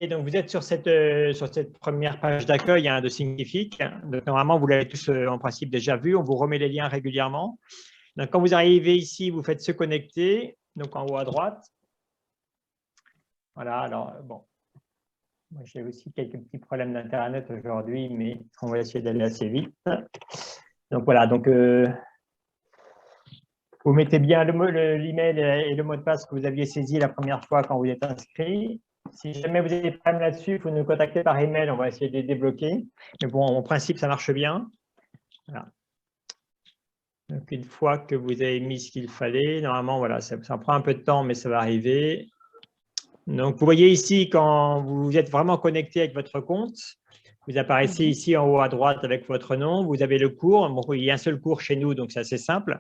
Et donc, vous êtes sur cette première page d'accueil de Thinkific. Donc, normalement, vous l'avez tous en principe déjà vu. On vous remet les liens régulièrement. Donc, quand vous arrivez ici, vous faites se connecter, donc en haut à droite. Voilà, alors, bon. Moi, j'ai aussi quelques petits problèmes d'Internet aujourd'hui, mais on va essayer d'aller assez vite. Donc, voilà, donc, vous mettez bien l'email et le mot de passe que vous aviez saisi la première fois quand vous êtes inscrit. Si jamais vous avez des problèmes là-dessus, il faut nous contacter par email, on va essayer de les débloquer. Mais bon, en principe, ça marche bien. Voilà. Donc, une fois que vous avez mis ce qu'il fallait, normalement, voilà, ça prend un peu de temps, mais ça va arriver. Donc, vous voyez ici, quand vous êtes vraiment connecté avec votre compte, vous apparaissez ici en haut à droite avec votre nom, vous avez le cours. Bon, il y a un seul cours chez nous, donc c'est assez simple.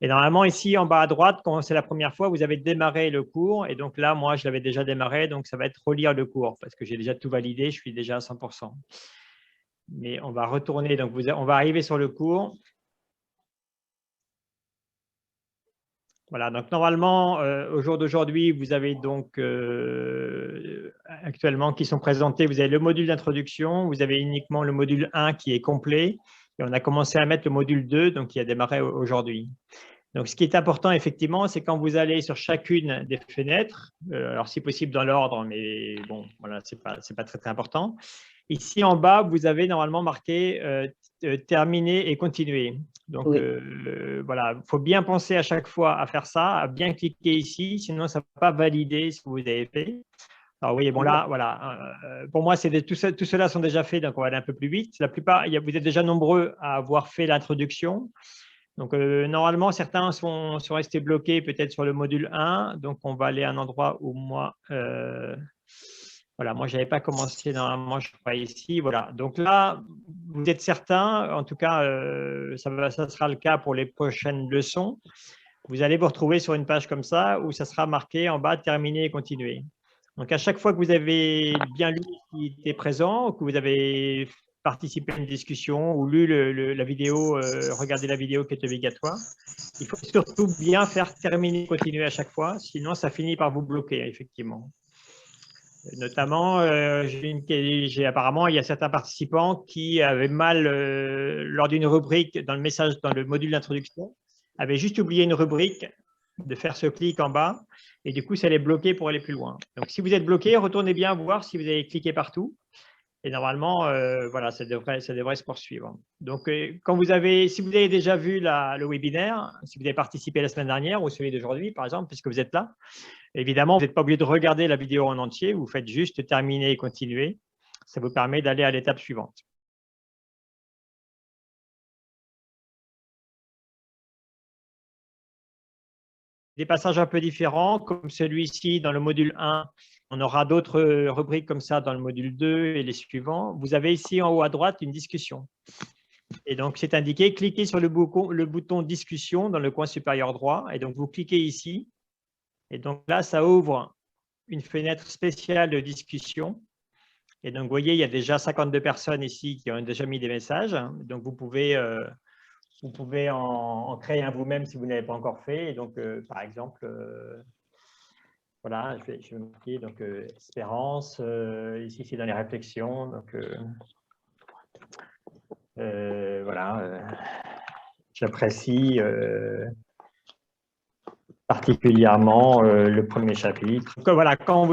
Et normalement, ici, en bas à droite, quand c'est la première fois, vous avez démarré le cours. Et donc là, moi, je l'avais déjà démarré, donc ça va être relire le cours parce que j'ai déjà tout validé, je suis déjà à 100%. Mais on va retourner, donc on va arriver sur le cours. Voilà, donc normalement, au jour d'aujourd'hui, vous avez donc actuellement qui sont présentés, vous avez le module d'introduction, vous avez uniquement le module 1 qui est complet, et on a commencé à mettre le module 2, donc qui a démarré aujourd'hui. Donc, ce qui est important, effectivement, c'est quand vous allez sur chacune des fenêtres, alors si possible dans l'ordre, mais bon, voilà, c'est pas très, très important. Ici, en bas, vous avez normalement marqué terminer et continuer. Donc, oui. Voilà, il faut bien penser à chaque fois à faire ça, à bien cliquer ici, sinon ça ne va pas valider ce que vous avez fait. Alors, oui, bon, là, voilà. Pour moi, tout cela sont déjà faits, donc on va aller un peu plus vite. La plupart, vous êtes déjà nombreux à avoir fait l'introduction. Donc, normalement, certains sont restés bloqués peut-être sur le module 1. Donc, on va aller à un endroit où moi, voilà, moi, je n'avais pas commencé normalement, je ne suis pas ici. Voilà. Donc là, vous êtes certains, en tout cas, ça sera le cas pour les prochaines leçons. Vous allez vous retrouver sur une page comme ça où ça sera marqué en bas « Terminer et continuer ». Donc, à chaque fois que vous avez bien lu ce qui était présent, que vous avez participé à une discussion ou lu la vidéo, regardé la vidéo qui est obligatoire, il faut surtout bien faire terminer et continuer à chaque fois, sinon ça finit par vous bloquer, effectivement. Notamment, apparemment, il y a certains participants qui avaient mal, lors d'une rubrique, dans le module d'introduction, avaient juste oublié une rubrique, de faire ce clic en bas, et du coup, ça les bloquait pour aller plus loin. Donc, si vous êtes bloqué, retournez bien voir si vous avez cliqué partout. Et normalement, voilà, ça devrait se poursuivre. Donc, si vous avez déjà vu le webinaire, si vous avez participé la semaine dernière ou celui d'aujourd'hui, par exemple, puisque vous êtes là, évidemment, vous n'êtes pas obligé de regarder la vidéo en entier, vous faites juste terminer et continuer. Ça vous permet d'aller à l'étape suivante. Des passages un peu différents, comme celui-ci dans le module 1. On aura d'autres rubriques comme ça dans le module 2 et les suivants. Vous avez ici en haut à droite une discussion. Et donc, c'est indiqué, cliquez sur le bouton discussion dans le coin supérieur droit. Et donc, vous cliquez ici. Et donc là, ça ouvre une fenêtre spéciale de discussion. Et donc, vous voyez, il y a déjà 52 personnes ici qui ont déjà mis des messages. Donc, vous pouvez en créer un vous-même si vous n'avez pas encore fait. Et donc, par exemple, voilà, je vais marquer donc, Espérance. Ici, c'est dans les réflexions. Donc, voilà, j'apprécie particulièrement le premier chapitre. Donc, voilà, quand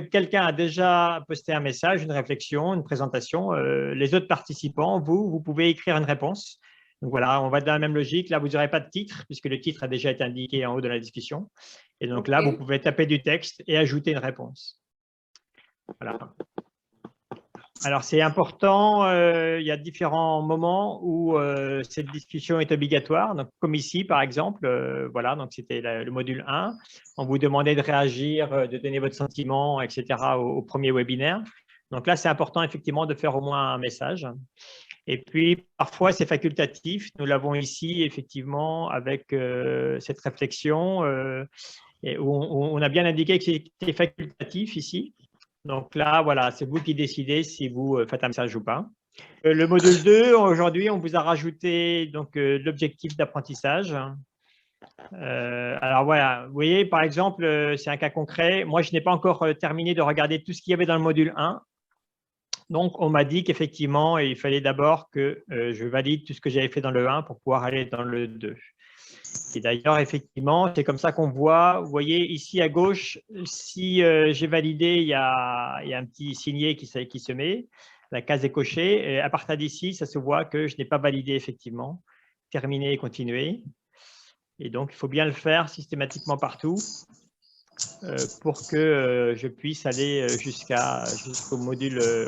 quelqu'un a déjà posté un message, une réflexion, une présentation, les autres participants, vous pouvez écrire une réponse. Donc voilà, on va dans la même logique. Là, vous n'aurez pas de titre, puisque le titre a déjà été indiqué en haut de la discussion. Et donc là, vous pouvez taper du texte et ajouter une réponse. Voilà. Alors, c'est important, il y a différents moments où cette discussion est obligatoire. Donc, comme ici, par exemple, voilà, donc c'était le module 1. On vous demandait de réagir, de donner votre sentiment, etc. au premier webinaire. Donc là, c'est important, effectivement, de faire au moins un message. Et puis, parfois, c'est facultatif. Nous l'avons ici, effectivement, avec cette réflexion où on a bien indiqué que c'était facultatif ici. Donc là, voilà, c'est vous qui décidez si vous faites un message ou pas. Le module 2, aujourd'hui, on vous a rajouté l'objectif d'apprentissage. Alors voilà, vous voyez, par exemple, c'est un cas concret. Moi, je n'ai pas encore terminé de regarder tout ce qu'il y avait dans le module 1. Donc, on m'a dit qu'effectivement, il fallait d'abord que je valide tout ce que j'avais fait dans le 1 pour pouvoir aller dans le 2. Et d'ailleurs, effectivement, c'est comme ça qu'on voit. Vous voyez ici à gauche, si j'ai validé, il y a un petit signet qui se met. La case est cochée. Et à partir d'ici, ça se voit que je n'ai pas validé effectivement. Terminer et continuer. Et donc, il faut bien le faire systématiquement partout pour que je puisse aller jusqu'au module 2.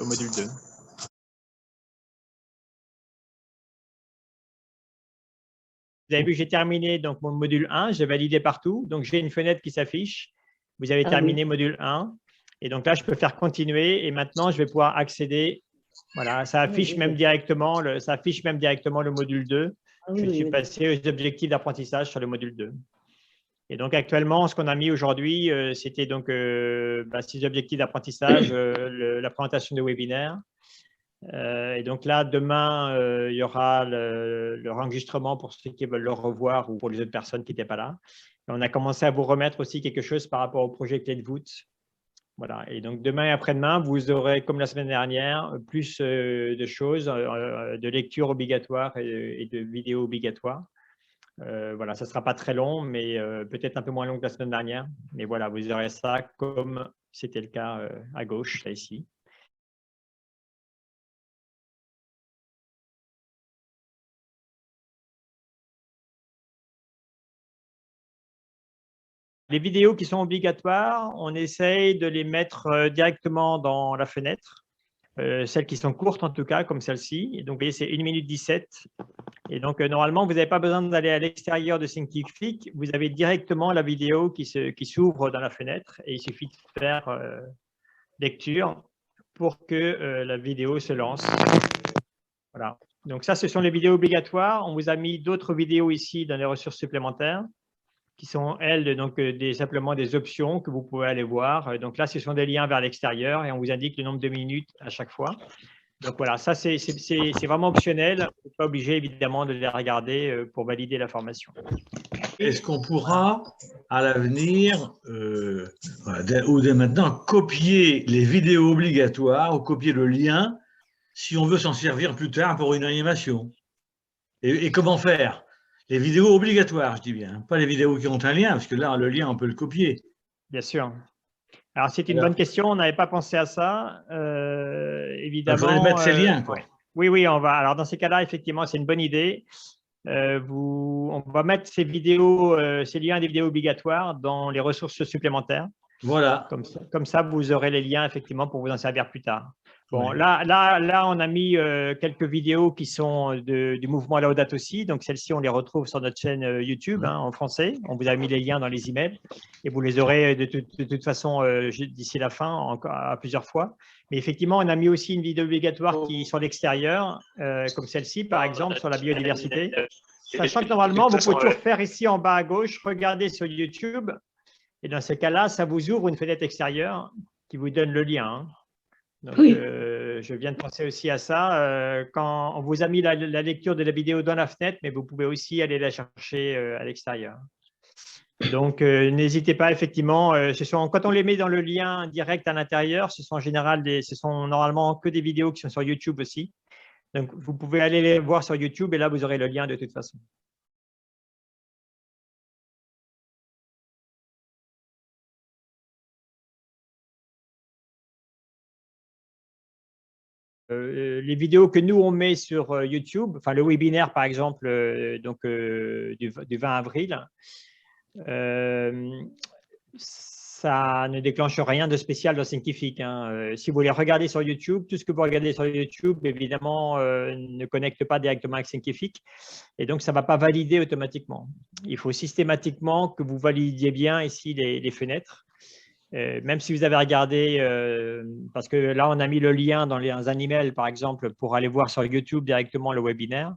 Vous avez vu que j'ai terminé donc, mon module 1, j'ai validé partout. Donc, j'ai une fenêtre qui s'affiche. Vous avez terminé module 1. Et donc là, je peux faire continuer. Et maintenant, je vais pouvoir accéder. Voilà, ça affiche même directement le module 2. Je suis passé aux objectifs d'apprentissage sur le module 2. Et donc, actuellement, ce qu'on a mis aujourd'hui, c'était donc 6 objectifs d'apprentissage, la présentation de webinaire. Et donc là, demain, il y aura le enregistrement pour ceux qui veulent le revoir ou pour les autres personnes qui n'étaient pas là. Et on a commencé à vous remettre aussi quelque chose par rapport au projet Clé de voûte. Voilà. Et donc, demain et après-demain, vous aurez, comme la semaine dernière, plus de choses, de lecture obligatoire et de vidéos obligatoires. Voilà, ça ne sera pas très long, mais peut-être un peu moins long que la semaine dernière. Mais voilà, vous aurez ça comme c'était le cas à gauche, là, ici. Les vidéos qui sont obligatoires, on essaye de les mettre directement dans la fenêtre. Celles qui sont courtes en tout cas, comme celle-ci. Donc, vous voyez, c'est 1 minute 17. Et donc, normalement, vous n'avez pas besoin d'aller à l'extérieur de Thinkific. Vous avez directement la vidéo qui s'ouvre dans la fenêtre et il suffit de faire lecture pour que la vidéo se lance. Voilà. Donc, ça, ce sont les vidéos obligatoires. On vous a mis d'autres vidéos ici dans les ressources supplémentaires qui sont, elles, donc, simplement des options que vous pouvez aller voir. Donc là, ce sont des liens vers l'extérieur et on vous indique le nombre de minutes à chaque fois. Donc voilà, ça, c'est vraiment optionnel. Vous n'êtes pas obligé, évidemment, de les regarder pour valider la formation. Est-ce qu'on pourra, à l'avenir, ou dès maintenant, copier les vidéos obligatoires ou copier le lien si on veut s'en servir plus tard pour une animation? Et comment faire? Les vidéos obligatoires, je dis bien, pas les vidéos qui ont un lien, parce que là, le lien, on peut le copier. Bien sûr. Alors, c'est une bonne question. On n'avait pas pensé à ça. Évidemment. Il faudrait mettre ces liens, quoi. Oui, on va. Alors, dans ces cas-là, effectivement, c'est une bonne idée. On va mettre ces liens des vidéos obligatoires dans les ressources supplémentaires. Voilà. Comme ça, vous aurez les liens, effectivement, pour vous en servir plus tard. Bon, oui. Là, on a mis quelques vidéos qui sont du mouvement Laudato Si. Donc, celles-ci, on les retrouve sur notre chaîne YouTube en français. On vous a mis les liens dans les emails et vous les aurez de toute façon d'ici la fin encore à plusieurs fois. Mais effectivement, on a mis aussi une vidéo obligatoire qui est sur l'extérieur, comme celle-ci, par exemple, sur la biodiversité. Sachant que normalement, vous pouvez toujours faire ici en bas à gauche, regarder sur YouTube. Et dans ces cas-là, ça vous ouvre une fenêtre extérieure qui vous donne le lien. Donc, je viens de penser aussi à ça. Quand on vous a mis la lecture de la vidéo dans la fenêtre, mais vous pouvez aussi aller la chercher à l'extérieur. Donc, n'hésitez pas, effectivement. Quand on les met dans le lien direct à l'intérieur, ce sont normalement que des vidéos qui sont sur YouTube aussi. Donc, vous pouvez aller les voir sur YouTube et là, vous aurez le lien de toute façon. Les vidéos que nous, on met sur YouTube, enfin le webinaire, par exemple, du 20 avril, ça ne déclenche rien de spécial dans Thinkific. Si vous les regardez sur YouTube, tout ce que vous regardez sur YouTube, évidemment, ne connecte pas directement avec Thinkific. Et donc, ça ne va pas valider automatiquement. Il faut systématiquement que vous validiez bien ici les fenêtres. Même si vous avez regardé, parce que là, on a mis le lien dans un email, par exemple, pour aller voir sur YouTube directement le webinaire.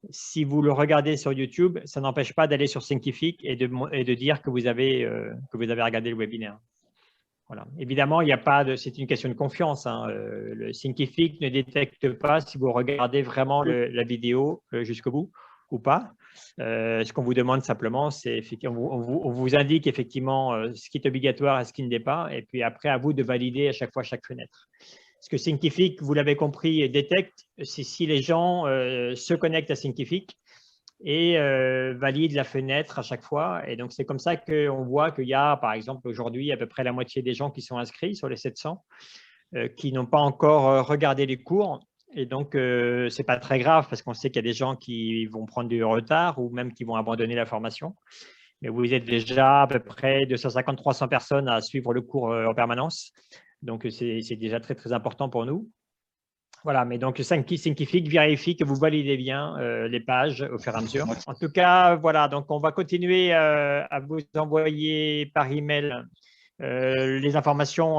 Si vous le regardez sur YouTube, ça n'empêche pas d'aller sur Thinkific et de dire que vous avez regardé le webinaire. Voilà. Évidemment, il n'y a pas c'est une question de confiance. Le Thinkific ne détecte pas si vous regardez vraiment la vidéo jusqu'au bout ou pas. Ce qu'on vous demande simplement, c'est effectivement, on vous indique effectivement ce qui est obligatoire et ce qui ne l'est pas, et puis après, à vous de valider à chaque fois chaque fenêtre. Ce que Thinkific, vous l'avez compris, détecte, c'est si les gens se connectent à Thinkific et valident la fenêtre à chaque fois. Et donc, c'est comme ça qu'on voit qu'il y a, par exemple, aujourd'hui, à peu près la moitié des gens qui sont inscrits sur les 700, qui n'ont pas encore regardé les cours. Et donc, ce n'est pas très grave parce qu'on sait qu'il y a des gens qui vont prendre du retard ou même qui vont abandonner la formation. Mais vous êtes déjà à peu près 250-300 personnes à suivre le cours en permanence. Donc, c'est déjà très, très important pour nous. Voilà, mais donc Thinkific vérifie que vous validez bien les pages au fur et à mesure. En tout cas, voilà, donc on va continuer à vous envoyer par email les informations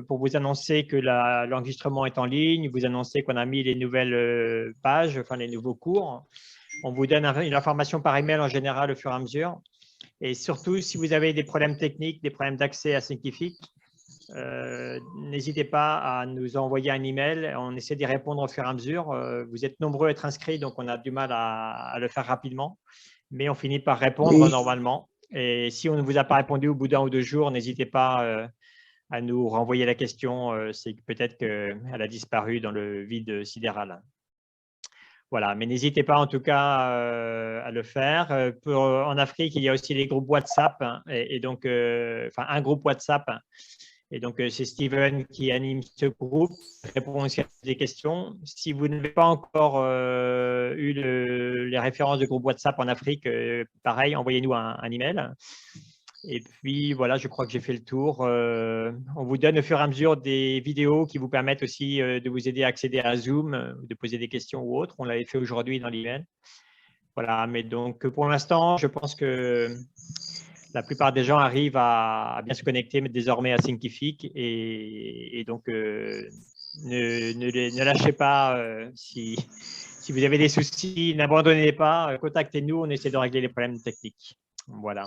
pour vous annoncer que l'enregistrement est en ligne, vous annoncer qu'on a mis les nouvelles pages, enfin les nouveaux cours. On vous donne une information par email en général au fur et à mesure. Et surtout, si vous avez des problèmes techniques, des problèmes d'accès à Thinkific, n'hésitez pas à nous envoyer un email. On essaie d'y répondre au fur et à mesure. Vous êtes nombreux à être inscrits, donc on a du mal à le faire rapidement. Mais on finit par répondre normalement. Et si on ne vous a pas répondu au bout d'1 ou 2 jours, n'hésitez pas à nous renvoyer la question. C'est peut-être qu'elle a disparu dans le vide sidéral. Voilà, mais n'hésitez pas en tout cas à le faire. En Afrique, il y a aussi les groupes WhatsApp et donc un groupe WhatsApp. Et donc, c'est Steven qui anime ce groupe, répond aussi à des questions. Si vous n'avez pas encore eu les références de groupe WhatsApp en Afrique, pareil, envoyez-nous un email. Et puis, voilà, je crois que j'ai fait le tour. On vous donne au fur et à mesure des vidéos qui vous permettent aussi de vous aider à accéder à Zoom, de poser des questions ou autres. On l'avait fait aujourd'hui dans l'email. Voilà, mais donc, pour l'instant, je pense que la plupart des gens arrivent à bien se connecter désormais à Thinkific et donc ne lâchez pas si vous avez des soucis, n'abandonnez pas, contactez-nous, on essaie de régler les problèmes techniques. Voilà.